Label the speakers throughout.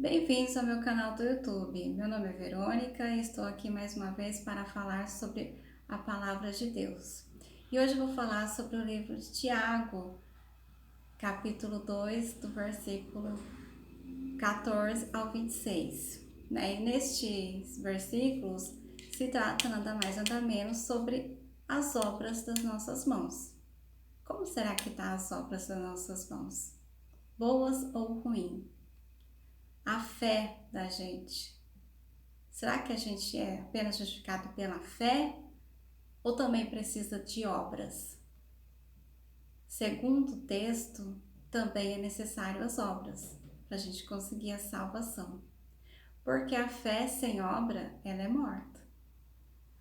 Speaker 1: Bem-vindos ao meu canal do YouTube. Meu nome é Verônica e estou aqui mais uma vez para falar sobre a Palavra de Deus. E hoje eu vou falar sobre o livro de Tiago, capítulo 2, do versículo 14 ao 26. E nestes versículos se trata nada mais nada menos sobre as obras das nossas mãos. Como será que estão as obras das nossas mãos? Boas ou ruins? A fé da gente. Será que a gente é apenas justificado pela fé ou também precisa de obras? Segundo o texto, também é necessário as obras para a gente conseguir a salvação. Porque a fé sem obra, ela é morta.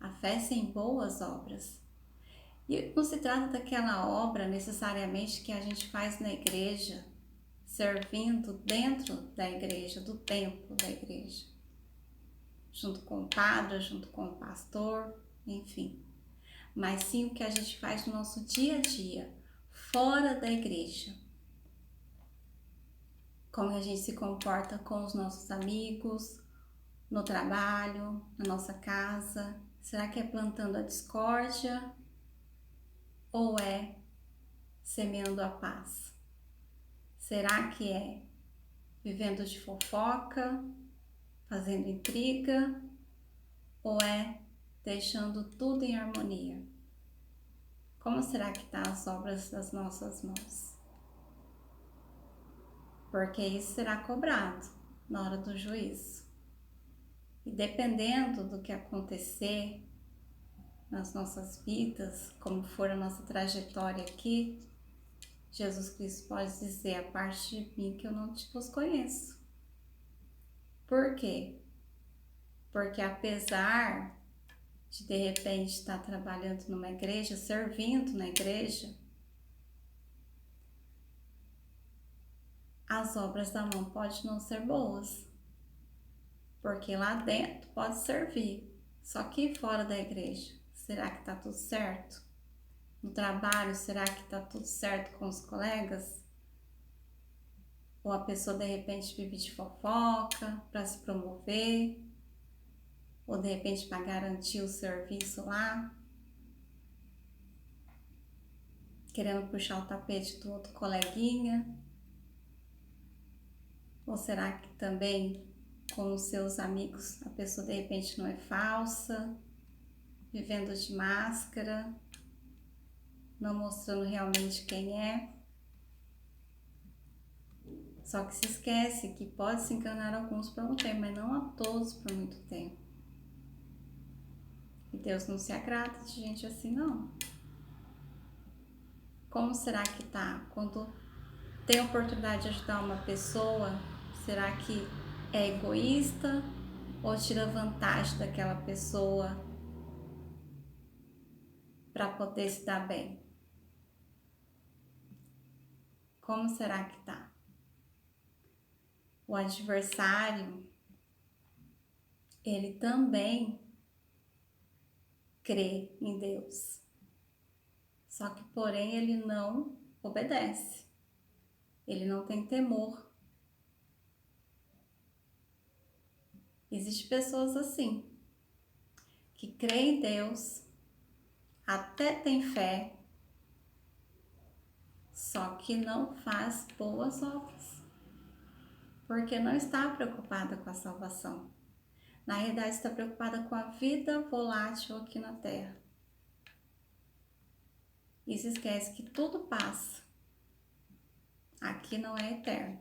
Speaker 1: A fé sem boas obras. E não se trata daquela obra necessariamente que a gente faz na igreja, servindo dentro da igreja, do templo da igreja, junto com o padre, junto com o pastor, enfim. Mas sim o que a gente faz no nosso dia a dia, fora da igreja. Como a gente se comporta com os nossos amigos, no trabalho, na nossa casa. Será que é plantando a discórdia ou é semeando a paz? Será que é vivendo de fofoca, fazendo intriga ou é deixando tudo em harmonia? Como será que estão as obras das nossas mãos? Porque isso será cobrado na hora do juízo. E dependendo do que acontecer nas nossas vidas, como for a nossa trajetória aqui, Jesus Cristo pode dizer: a parte de mim que eu não vos conheço. Por quê? Porque apesar de repente estar trabalhando numa igreja, servindo na igreja, as obras da mão podem não ser boas. Porque lá dentro pode servir, só que fora da igreja, será que está tudo certo? No trabalho, será que está tudo certo com os colegas? Ou a pessoa de repente vive de fofoca para se promover? Ou de repente para garantir o serviço lá? Querendo puxar o tapete do outro coleguinha? Ou será que também com os seus amigos a pessoa de repente não é falsa? Vivendo de máscara? Não mostrando realmente quem é? Só que se esquece que pode se enganar alguns por um tempo, mas não a todos por muito tempo. E Deus não se agrada de gente assim, não. Como será que tá? Quando tem a oportunidade de ajudar uma pessoa, será que é egoísta ou tira vantagem daquela pessoa para poder se dar bem? Como será que tá? O adversário, ele também crê em Deus. Só que, porém, ele não obedece. Ele não tem temor. Existem pessoas assim, que creem em Deus, até tem fé, só que não faz boas obras, porque não está preocupada com a salvação. Na realidade, está preocupada com a vida volátil aqui na Terra. E se esquece que tudo passa. Aqui não é eterno.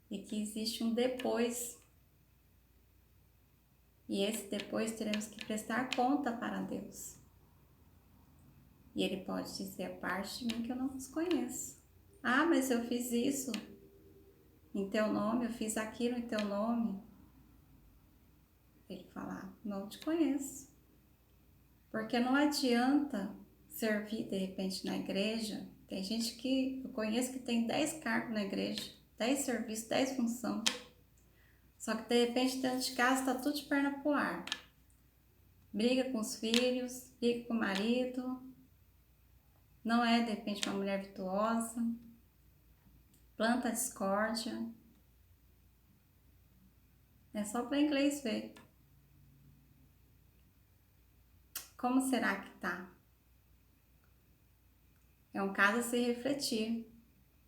Speaker 1: E que existe um depois. E esse depois teremos que prestar conta para Deus. E Ele pode dizer: a parte de mim que eu não vos conheço. Ah, mas eu fiz isso em teu nome, eu fiz aquilo em teu nome. Ele fala: não te conheço. Porque não adianta servir de repente na igreja. Tem gente que eu conheço que tem 10 cargos na igreja, 10 serviços, 10 funções. Só que de repente dentro de casa tá tudo de perna pro ar. Briga com os filhos, briga com o marido. Não é de repente uma mulher virtuosa. Planta discórdia. É só para inglês ver. Como será que tá? É um caso a se refletir.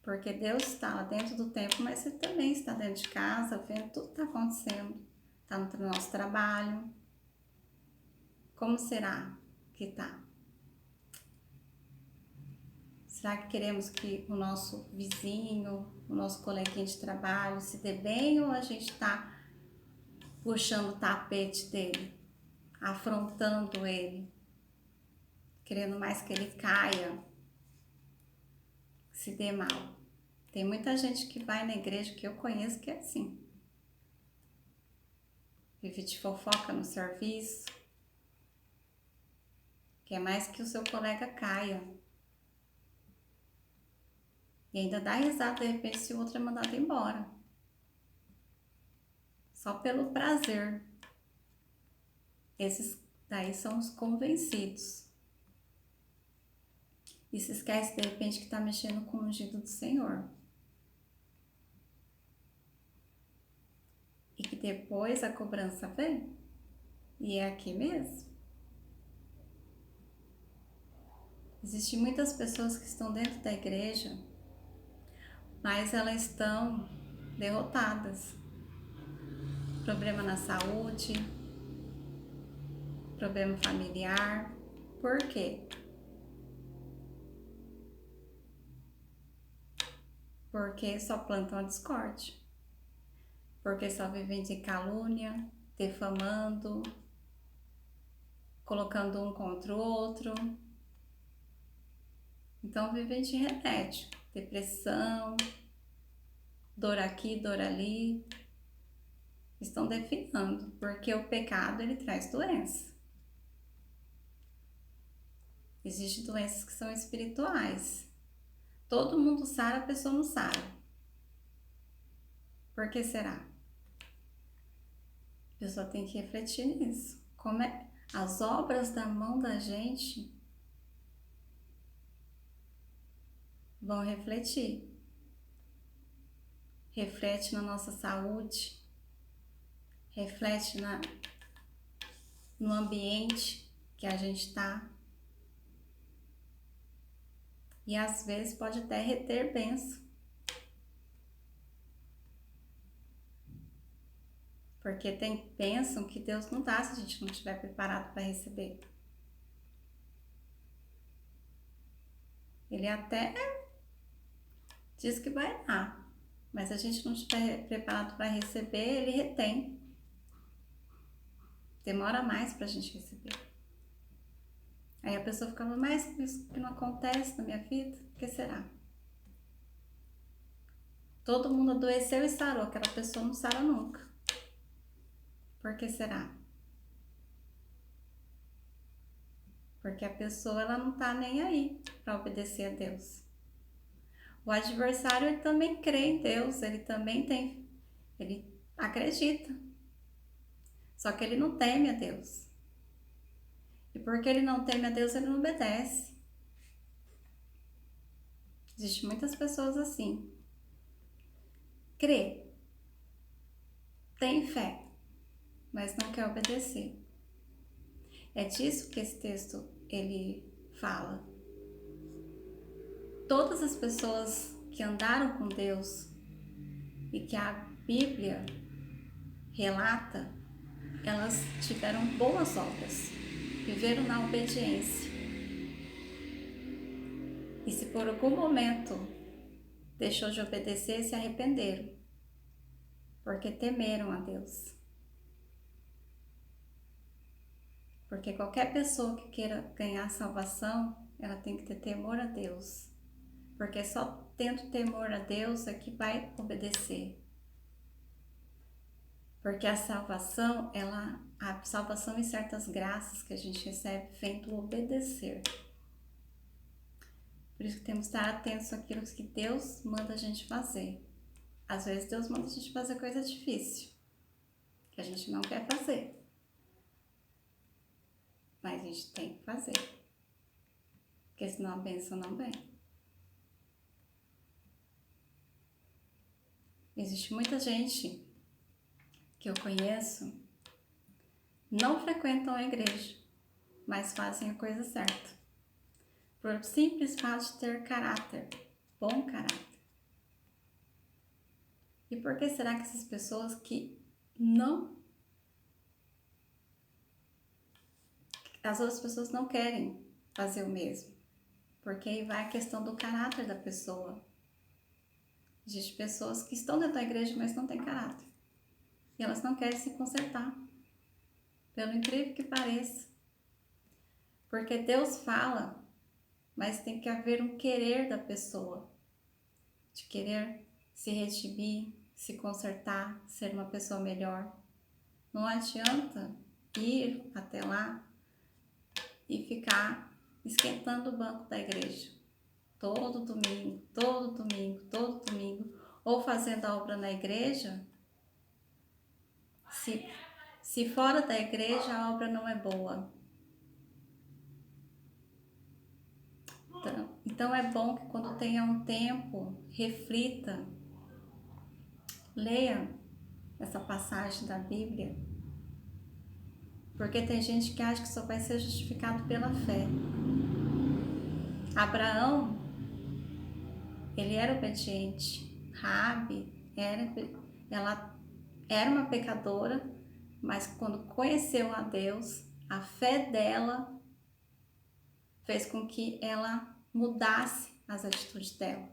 Speaker 1: Porque Deus está lá dentro do templo, mas você também está dentro de casa, vendo tudo que está acontecendo. Está no nosso trabalho. Como será que está? Será que queremos que o nosso vizinho, o nosso coleguinha de trabalho se dê bem ou a gente está puxando o tapete dele, afrontando ele, querendo mais que ele caia, se dê mal? Tem muita gente que vai na igreja que eu conheço que é assim. Vive de fofoca no serviço, quer mais que o seu colega caia. E ainda dá risada de repente se o outro é mandado embora. Só pelo prazer. Esses daí são os convencidos. E se esquece de repente que está mexendo com o ungido do Senhor. E que depois a cobrança vem. E é aqui mesmo. Existem muitas pessoas que estão dentro da igreja, mas elas estão derrotadas. Problema na saúde, problema familiar. Por quê? Porque só plantam a discórdia. Porque só vivem de calúnia, defamando, colocando um contra o outro. Então vivem de remédio, depressão, dor aqui, dor ali. Estão definhando, porque o pecado ele traz doença. Existem doenças que são espirituais. Todo mundo sara, a pessoa não sara. Por que será? A pessoa tem que refletir nisso. Como é as obras da mão da gente vão refletir. Reflete na nossa saúde, reflete no ambiente que a gente está. E às vezes pode até reter bênção. Porque tem bênção que Deus não dá se a gente não estiver preparado para receber. Ele até diz que vai dar, mas se a gente não estiver preparado para receber, ele retém. Demora mais para a gente receber. Aí a pessoa fica, mas isso que não acontece na minha vida, o que será? Todo mundo adoeceu e sarou, aquela pessoa não sara nunca. Por que será? Porque a pessoa ela não tá nem aí para obedecer a Deus. O adversário ele também crê em Deus, ele acredita. Só que ele não teme a Deus. E porque ele não teme a Deus, ele não obedece. Existem muitas pessoas assim. Crê, tem fé, mas não quer obedecer. É disso que esse texto ele fala. Todas as pessoas que andaram com Deus e que a Bíblia relata, elas tiveram boas obras, viveram na obediência. E se por algum momento deixou de obedecer, se arrependeram, porque temeram a Deus. Porque qualquer pessoa que queira ganhar salvação, ela tem que ter temor a Deus. Porque só tendo temor a Deus é que vai obedecer. Porque a salvação e certas graças que a gente recebe vem do obedecer. Por isso que temos que estar atentos àquilo que Deus manda a gente fazer. Às vezes Deus manda a gente fazer coisa difícil, que a gente não quer fazer. Mas a gente tem que fazer. Porque senão a bênção não vem. Existe muita gente que eu conheço não frequentam a igreja, mas fazem a coisa certa, por simples fato de ter caráter, bom caráter. E por que será que essas pessoas que não, as outras pessoas não querem fazer o mesmo? Porque aí vai a questão do caráter da pessoa. Existem pessoas que estão dentro da igreja, mas não têm caráter. E elas não querem se consertar, pelo incrível que pareça. Porque Deus fala, mas tem que haver um querer da pessoa, de querer se redimir, se consertar, ser uma pessoa melhor. Não adianta ir até lá e ficar esquentando o banco da igreja todo domingo, todo domingo, todo domingo, ou fazendo a obra na igreja. Se fora da igreja a obra não é boa. Então é bom que quando tenha um tempo, reflita, leia essa passagem da Bíblia, porque tem gente que acha que só vai ser justificado pela fé. Abraão, ele era obediente. Raabe, ela era uma pecadora, mas quando conheceu a Deus, a fé dela fez com que ela mudasse as atitudes dela.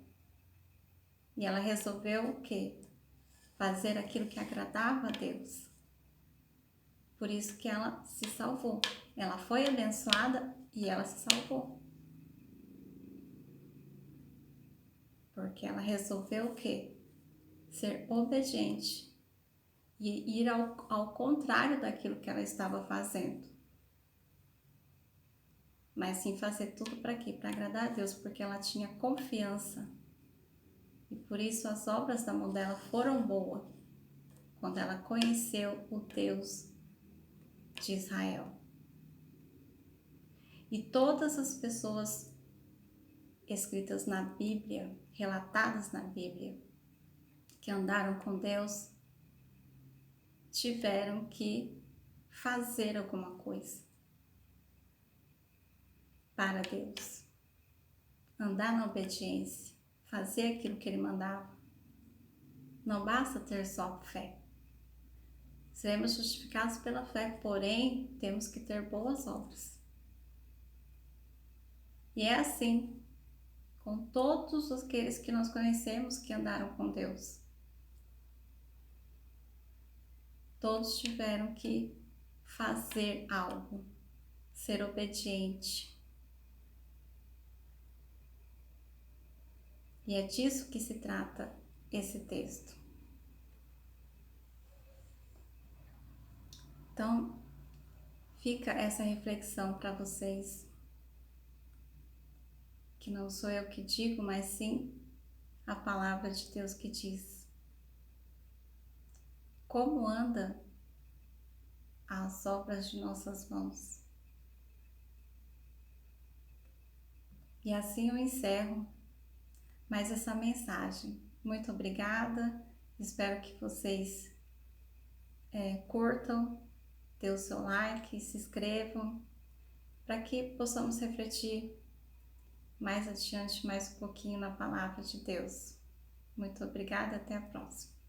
Speaker 1: E ela resolveu o quê? Fazer aquilo que agradava a Deus. Por isso que ela se salvou. Ela foi abençoada e ela se salvou. Porque ela resolveu o quê? Ser obediente e ir ao contrário daquilo que ela estava fazendo. Mas sim fazer tudo para quê? Para agradar a Deus, porque ela tinha confiança. E por isso as obras da mão dela foram boas, quando ela conheceu o Deus de Israel. E todas as pessoas escritas na Bíblia, relatadas na Bíblia, que andaram com Deus, tiveram que fazer alguma coisa para Deus. Andar na obediência, fazer aquilo que Ele mandava. Não basta ter só fé. Seremos justificados pela fé, porém, temos que ter boas obras. E é assim com todos aqueles que nós conhecemos que andaram com Deus. Todos tiveram que fazer algo, ser obediente. E é disso que se trata esse texto. Então, fica essa reflexão para vocês, que não sou eu que digo, mas sim a palavra de Deus que diz. Como anda as obras de nossas mãos? E assim eu encerro mais essa mensagem. Muito obrigada, espero que vocês curtam, dê o seu like, se inscrevam, para que possamos refletir mais adiante, mais um pouquinho na palavra de Deus. Muito obrigada, até a próxima.